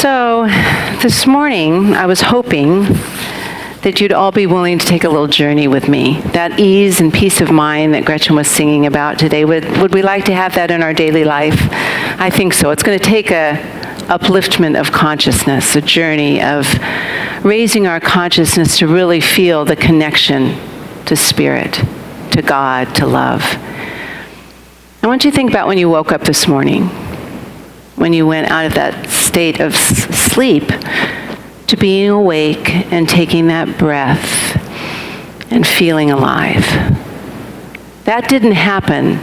So this morning, I was hoping that you'd all be willing to take a little journey with me. That ease and peace of mind that Gretchen was singing about today, would we like to have that in our daily life? I think so. It's going to take a upliftment of consciousness, a journey of raising our consciousness to really feel the connection to Spirit, to God, to love. I want you to think about when you woke up this morning, when you went out of that state of sleep to being awake and taking that breath and feeling alive. That didn't happen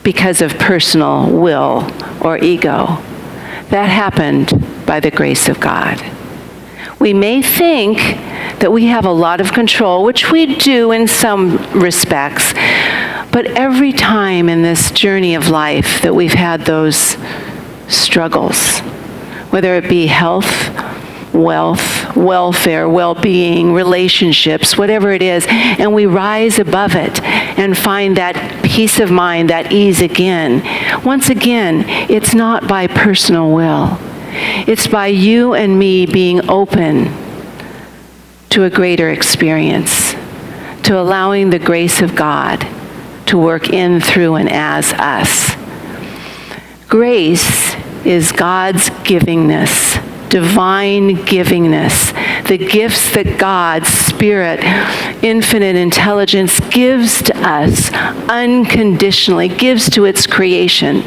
because of personal will or ego. That happened by the grace of God. We may think that we have a lot of control, which we do in some respects, but every time in this journey of life that we've had those struggles, whether it be health, wealth, welfare, well-being, relationships, whatever it is, and we rise above it and find that peace of mind, that ease again. Once again, it's not by personal will. It's by you and me being open to a greater experience, to allowing the grace of God to work in, through, and as us. Grace is God's givingness, divine givingness, the gifts that God's Spirit, infinite intelligence, gives to us unconditionally, gives to its creation.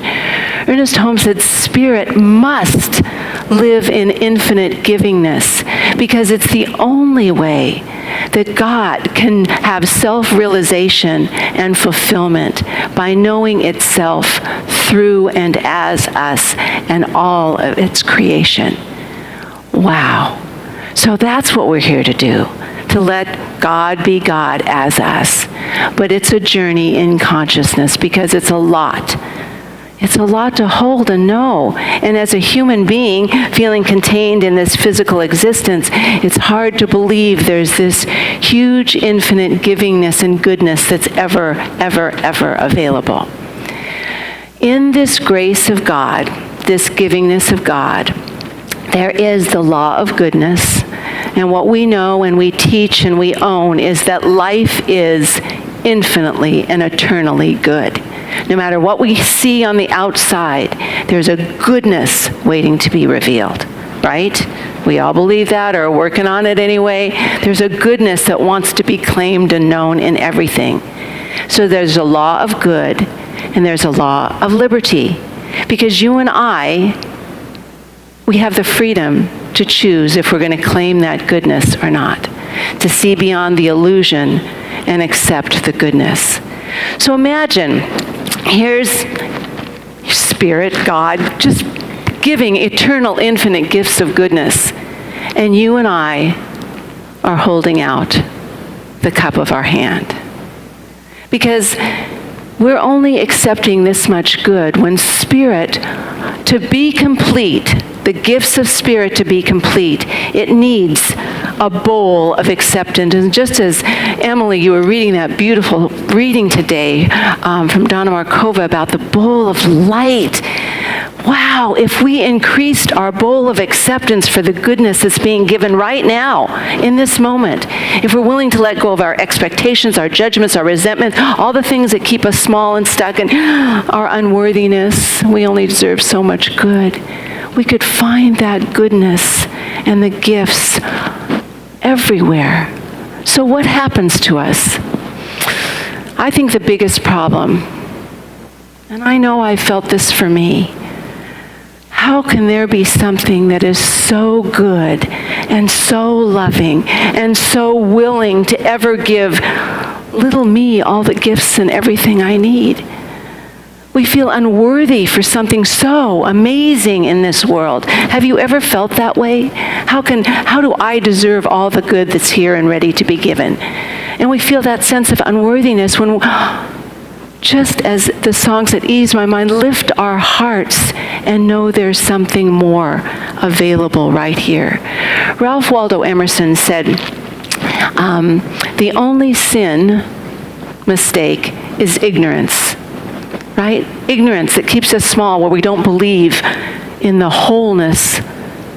Ernest Holmes said, Spirit must live in infinite givingness because it's the only way that God can have self-realization and fulfillment by knowing itself through and as us and all of its creation. Wow. So that's what we're here to do, to let God be God as us. But it's a journey in consciousness because it's a lot. It's a lot to hold and know. And as a human being feeling contained in this physical existence, it's hard to believe there's this huge infinite givingness and goodness that's ever, ever, ever available. In this grace of God, this givingness of God, there is the law of goodness. And what we know and we teach and we own is that life is infinitely and eternally good. No matter what we see on the outside, there's a goodness waiting to be revealed, right? We all believe that or are working on it anyway. There's a goodness that wants to be claimed and known in everything. So there's a law of good and there's a law of liberty. Because you and I, we have the freedom to choose if we're going to claim that goodness or not, to see beyond the illusion and accept the goodness. So imagine, here's Spirit, God, just giving eternal, infinite gifts of goodness. And you and I are holding out the cup of our hand. Because we're only accepting this much good when Spirit, to be complete, the gifts of Spirit to be complete, it needs a bowl of acceptance. And just as Emily, you were reading that beautiful reading today from Donna Markova about the bowl of light. Wow, if we increased our bowl of acceptance for the goodness that's being given right now, in this moment, if we're willing to let go of our expectations, our judgments, our resentment, all the things that keep us small and stuck, and our unworthiness, we only deserve so much good, we could find that goodness and the gifts everywhere. So what happens to us? I think the biggest problem, and I know I felt this for me, how can there be something that is so good and so loving and so willing to ever give little me all the gifts and everything I need? We feel unworthy for something so amazing in this world. Have you ever felt that way? How do I deserve all the good that's here and ready to be given? And we feel that sense of unworthiness when, just as the songs that ease my mind, lift our hearts and know there's something more available right here. Ralph Waldo Emerson said, the only sin mistake is ignorance. Right? Ignorance that keeps us small, where we don't believe in the wholeness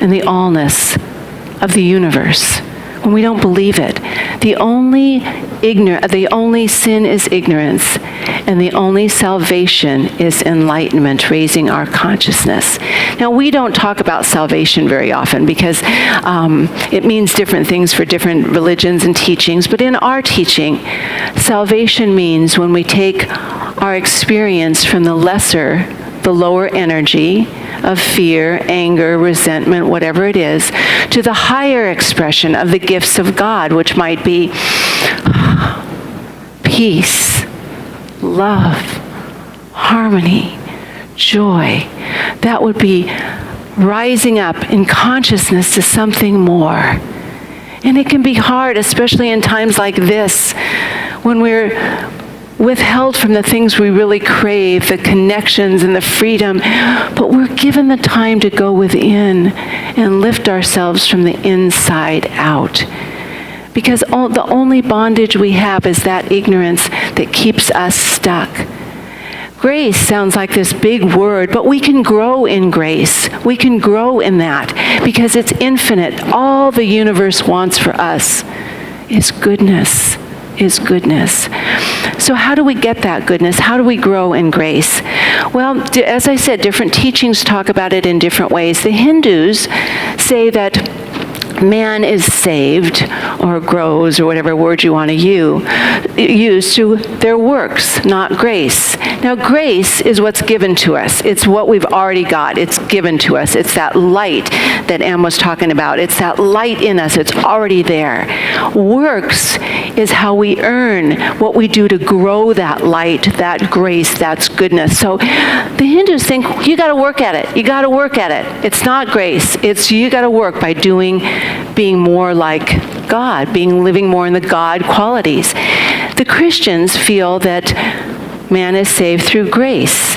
and the allness of the universe, when we don't believe it. The only sin is ignorance, and the only salvation is enlightenment, raising our consciousness. Now, we don't talk about salvation very often because it means different things for different religions and teachings, but in our teaching, salvation means when we take our experience from the lower energy of fear, anger, resentment, whatever it is, to the higher expression of the gifts of God, which might be peace, love, harmony, joy. That would be rising up in consciousness to something more. And it can be hard, especially in times like this, when we're withheld from the things we really crave, the connections and the freedom, but we're given the time to go within and lift ourselves from the inside out. Because the only bondage we have is that ignorance that keeps us stuck. Grace sounds like this big word, but we can grow in grace. We can grow in that because it's infinite. All the universe wants for us is goodness. So how do we get that goodness? How do we grow in grace? Well, as I said, different teachings talk about it in different ways. The Hindus say that man is saved or grows, or whatever word you want to use, through their works, not grace. Now, grace is what's given to us. It's what we've already got. It's given to us. It's that light that Em was talking about. It's that light in us. It's already there. Works is how we earn, what we do to grow that light, that grace, that's goodness. So the Hindus think you got to work at it. You got to work at it. It's not grace. It's you got to work by being more like God, living more in the God qualities. The Christians feel that man is saved through grace.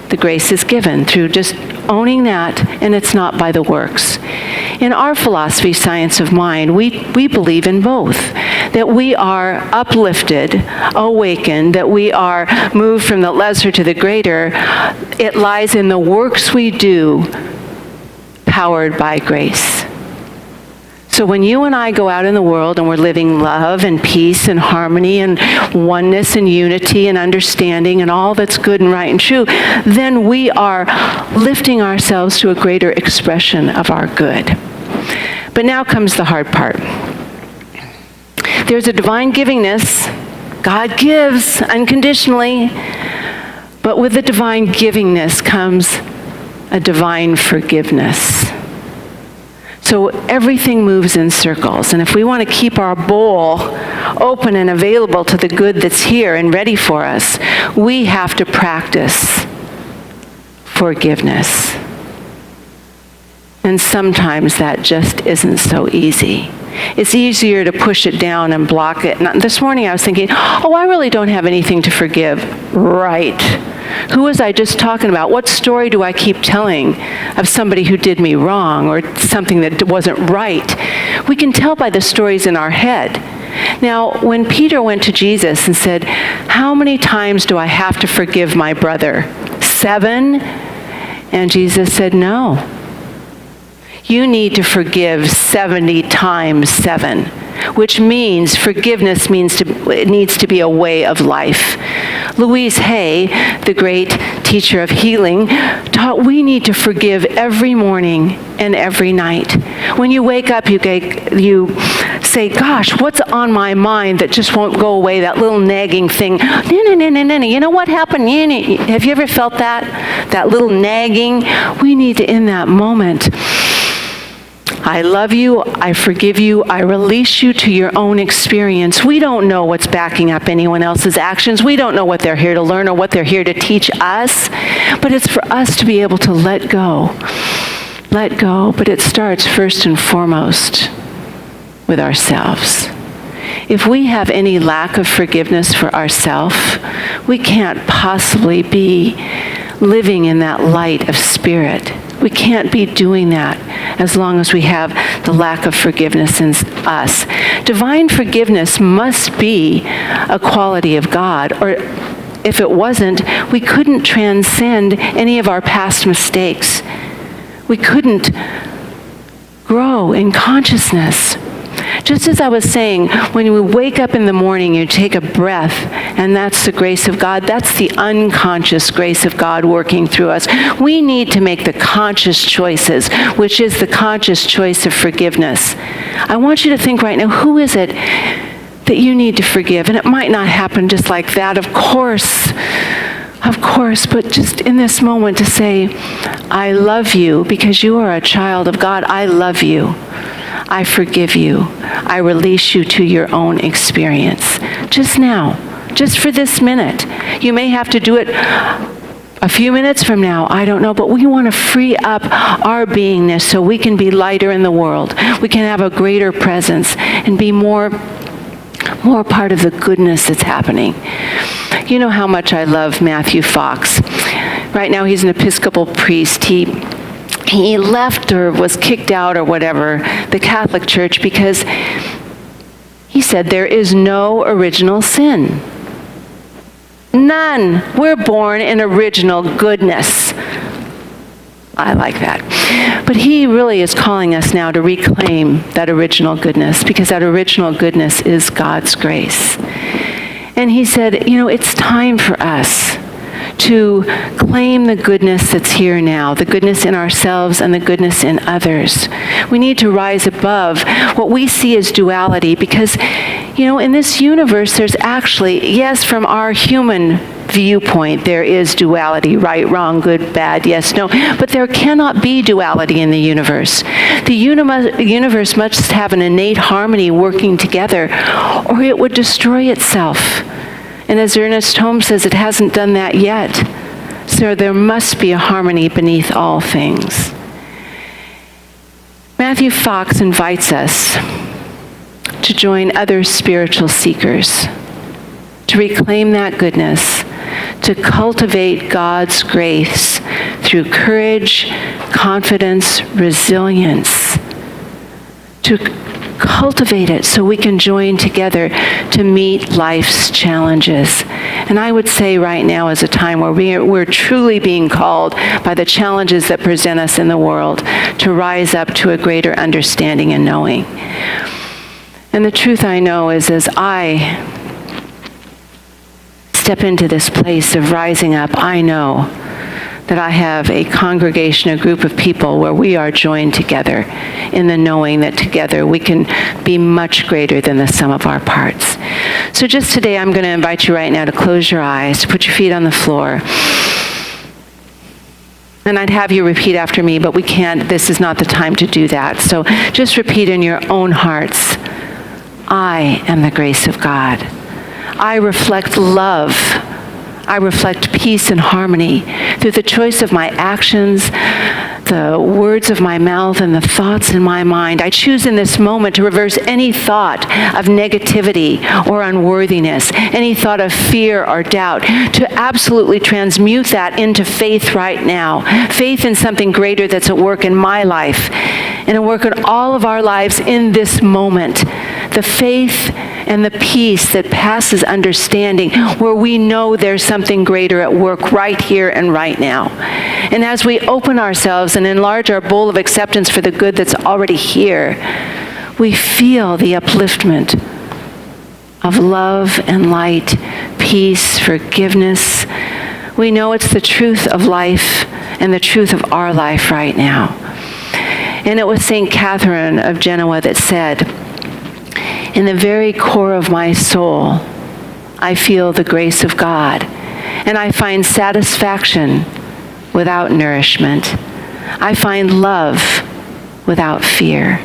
The grace is given through just owning that, and it's not by the works. In our philosophy, Science of Mind, we believe in both. That we are uplifted, awakened, that we are moved from the lesser to the greater. It lies in the works we do, powered by grace. So when you and I go out in the world and we're living love and peace and harmony and oneness and unity and understanding and all that's good and right and true, then we are lifting ourselves to a greater expression of our good. But now comes the hard part. There's a divine givingness. God gives unconditionally. But with the divine givingness comes a divine forgiveness. So everything moves in circles. And if we want to keep our bowl open and available to the good that's here and ready for us, we have to practice forgiveness. And sometimes that just isn't so easy. It's easier to push it down and block it. And this morning I was thinking, I really don't have anything to forgive. Right. Who was I just talking about? What story do I keep telling of somebody who did me wrong or something that wasn't right? We can tell by the stories in our head. Now, when Peter went to Jesus and said, how many times do I have to forgive my brother? 7? And Jesus said, no. You need to forgive 70 times 7, which means forgiveness needs to be a way of life. Louise Hay, the great teacher of healing, taught we need to forgive every morning and every night. When you wake up, you say, gosh, what's on my mind that just won't go away, that little nagging thing? You know what happened? Have you ever felt that? That little nagging? We need to, in that moment, I love you, I forgive you, I release you to your own experience. We don't know what's backing up anyone else's actions. We don't know what they're here to learn or what they're here to teach us. But it's for us to be able to let go. Let go, but it starts first and foremost with ourselves. If we have any lack of forgiveness for ourselves, we can't possibly be living in that light of spirit. We can't be doing that as long as we have the lack of forgiveness in us. Divine forgiveness must be a quality of God, or if it wasn't, we couldn't transcend any of our past mistakes. We couldn't grow in consciousness. Just as I was saying, when we wake up in the morning, you take a breath, and that's the grace of God. That's the unconscious grace of God working through us. We need to make the conscious choices, which is the conscious choice of forgiveness. I want you to think right now, who is it that you need to forgive? And it might not happen just like that, of course, but just in this moment to say, I love you because you are a child of God. I love you. I forgive you. I release you to your own experience. Just now, just for this minute. You may have to do it a few minutes from now, I don't know, but we want to free up our beingness so we can be lighter in the world. We can have a greater presence and be more part of the goodness that's happening. You know how much I love Matthew Fox. Right now he's an Episcopal priest. He left or was kicked out or whatever, the Catholic Church, because he said there is no original sin. None. We're born in original goodness. I like that. But he really is calling us now to reclaim that original goodness, because that original goodness is God's grace. And he said, it's time for us to claim the goodness that's here now, the goodness in ourselves and the goodness in others. We need to rise above what we see as duality, because, in this universe, there's actually, yes, from our human viewpoint, there is duality, right, wrong, good, bad, yes, no, but there cannot be duality in the universe. The universe must have an innate harmony working together, or it would destroy itself. And as Ernest Holmes says, it hasn't done that yet. So there must be a harmony beneath all things. Matthew Fox invites us to join other spiritual seekers, to reclaim that goodness, to cultivate God's grace through courage, confidence, resilience, to cultivate it so we can join together to meet life's challenges. And I would say right now is a time where we're truly being called by the challenges that present us in the world to rise up to a greater understanding and knowing. And the truth I know is, as I step into this place of rising up, I know that I have a congregation, a group of people where we are joined together in the knowing that together we can be much greater than the sum of our parts. So just today, I'm going to invite you right now to close your eyes, to put your feet on the floor. And I'd have you repeat after me, but we can't, this is not the time to do that. So just repeat in your own hearts, I am the grace of God. I reflect love. I reflect peace and harmony through the choice of my actions, the words of my mouth, and the thoughts in my mind. I choose in this moment to reverse any thought of negativity or unworthiness, any thought of fear or doubt, to absolutely transmute that into faith right now. Faith in something greater that's at work in my life and at work in all of our lives in this moment. The faith and the peace that passes understanding, where we know there's something greater at work right here and right now. And as we open ourselves and enlarge our bowl of acceptance for the good that's already here, we feel the upliftment of love and light, peace, forgiveness. We know it's the truth of life and the truth of our life right now. And it was St. Catherine of Genoa that said, in the very core of my soul, I feel the grace of God, and I find satisfaction without nourishment. I find love without fear,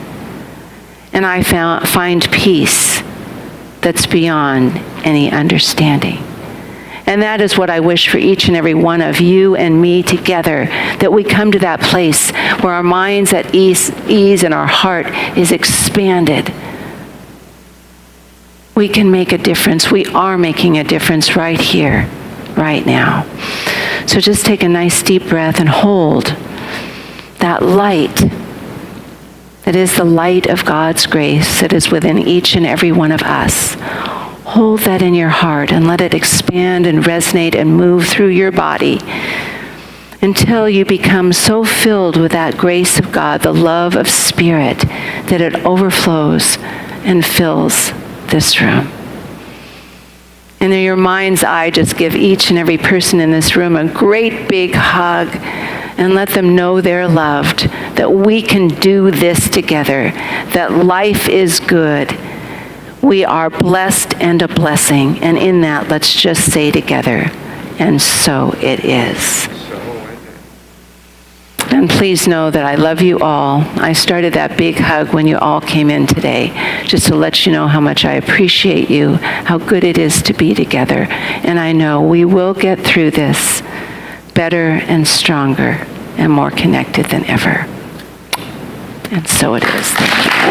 and I find peace that's beyond any understanding. And that is what I wish for each and every one of you and me together, that we come to that place where our mind's at ease and our heart is expanded. We can make a difference. We are making a difference right here, right now. So just take a nice deep breath and hold that light that is the light of God's grace that is within each and every one of us. Hold that in your heart and let it expand and resonate and move through your body. until you become so filled with that grace of God, the love of Spirit, that it overflows and fills this room. And in your mind's eye, just give each and every person in this room a great big hug and let them know they're loved, that we can do this together, that life is good. We are blessed and a blessing. And in that, let's just say together, and so it is. And please know that I love you all. I started that big hug when you all came in today, just to let you know how much I appreciate you, how good it is to be together. And I know we will get through this better and stronger and more connected than ever. And so it is. Thank you.